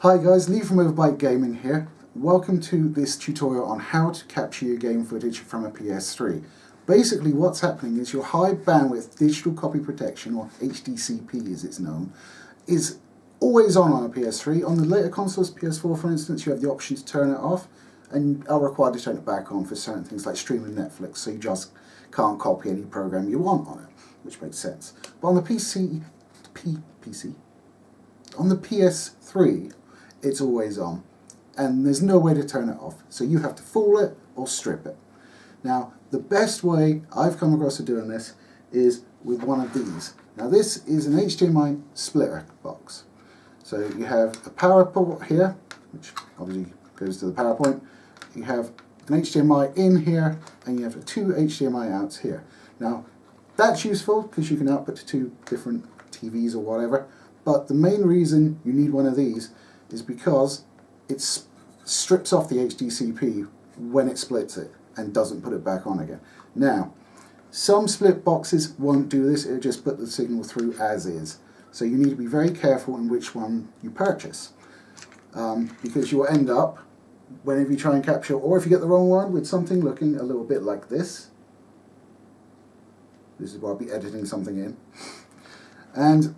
Hi guys, Lee from Overbite Gaming here. Welcome to this tutorial on how to capture your game footage from a PS3. Basically what's happening is your high bandwidth digital copy protection, or HDCP as it's known, is always on a PS3. On the later consoles, PS4 for instance, you have the option to turn it off and are required to turn it back on for certain things like streaming Netflix, so you just can't copy any program you want on it, which makes sense. But on the on the PS3, it's always on, and there's no way to turn it off. So you have to fool it or strip it. Now, the best way I've come across to doing this is with one of these. Now, this is an HDMI splitter box. So you have a power port here, which obviously goes to the power point. You have an HDMI in here, and you have two HDMI outs here. Now, that's useful because you can output to two different TVs or whatever, but the main reason you need one of these is because it strips off the HDCP when it splits it and doesn't put it back on again. Now, some split boxes won't do this, it'll just put the signal through as is. So you need to be very careful in which one you purchase, because you'll end up, whenever you try and capture, or if you get the wrong one, with something looking a little bit like this. This is where I'll be editing something in. And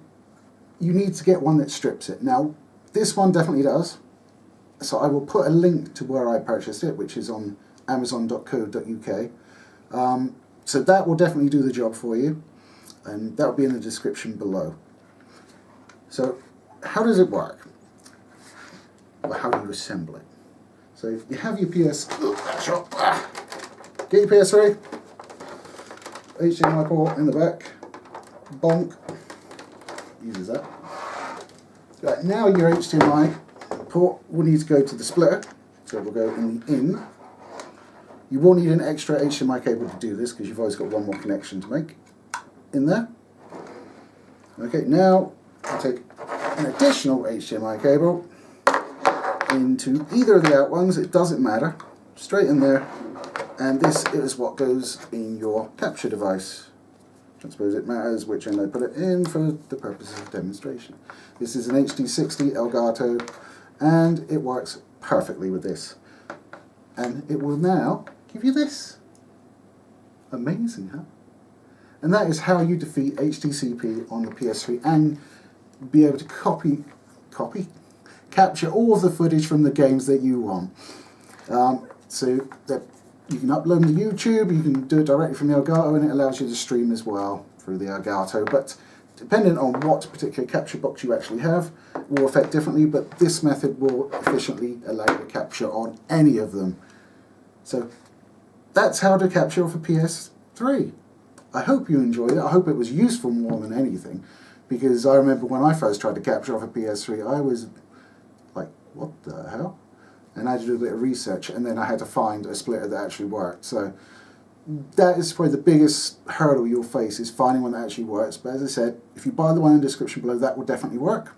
you need to get one that strips it. Now, this one definitely does, so I will put a link to where I purchased it, which is on amazon.co.uk. So that will definitely do the job for you, and that will be in the description below. So how does it work? Well, how do you assemble it? So you have your get your PS3, HDMI port in the back, bonk, uses that. Right, now your HDMI port will need to go to the splitter, so it will go in the in. You will need an extra HDMI cable to do this because you've always got one more connection to make in there. Okay, now I'll take an additional HDMI cable into either of the out ones, it doesn't matter, straight in there, and this is what goes in your capture device. I suppose it matters which end I put it in for the purposes of demonstration. This is an HD60 Elgato, and it works perfectly with this. And it will now give you this. Amazing, huh? And that is how you defeat HDCP on the PS3 and be able to capture all of the footage from the games that you want. So that you can upload them to YouTube, you can do it directly from the Elgato, and it allows you to stream as well through the Elgato. But depending on what particular capture box you actually have, will affect differently, but this method will efficiently allow you to capture on any of them. So that's how to capture off a PS3. I hope you enjoyed it. I hope it was useful more than anything, because I remember when I first tried to capture off a PS3, I was like, what the hell? And I had to do a bit of research, and then I had to find a splitter that actually worked. So that is probably the biggest hurdle you'll face, is finding one that actually works. But as I said, if you buy the one in the description below, that will definitely work.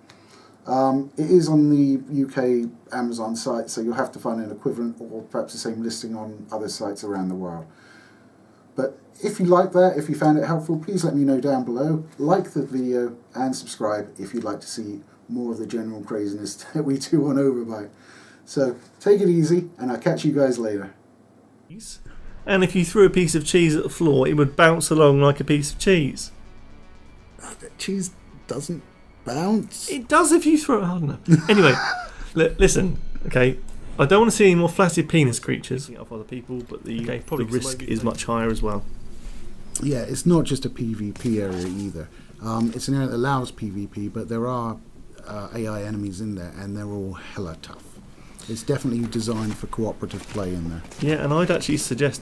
It is on the UK Amazon site, so you'll have to find an equivalent or perhaps the same listing on other sites around the world. But if you like that, if you found it helpful, please let me know down below. Like the video and subscribe if you'd like to see more of the general craziness that we do on Overbite. So take it easy, and I'll catch you guys later. And if you threw a piece of cheese at the floor, it would bounce along like a piece of cheese. Cheese doesn't bounce? It does if you throw it hard enough. Anyway, listen, okay, I don't want to see any more flaccid penis creatures of other people, but the risk is much higher as well. Yeah, it's not just a PvP area either. It's an area that allows PvP, but there are AI enemies in there, and they're all hella tough. It's definitely designed for cooperative play in there. Yeah, and I'd actually suggest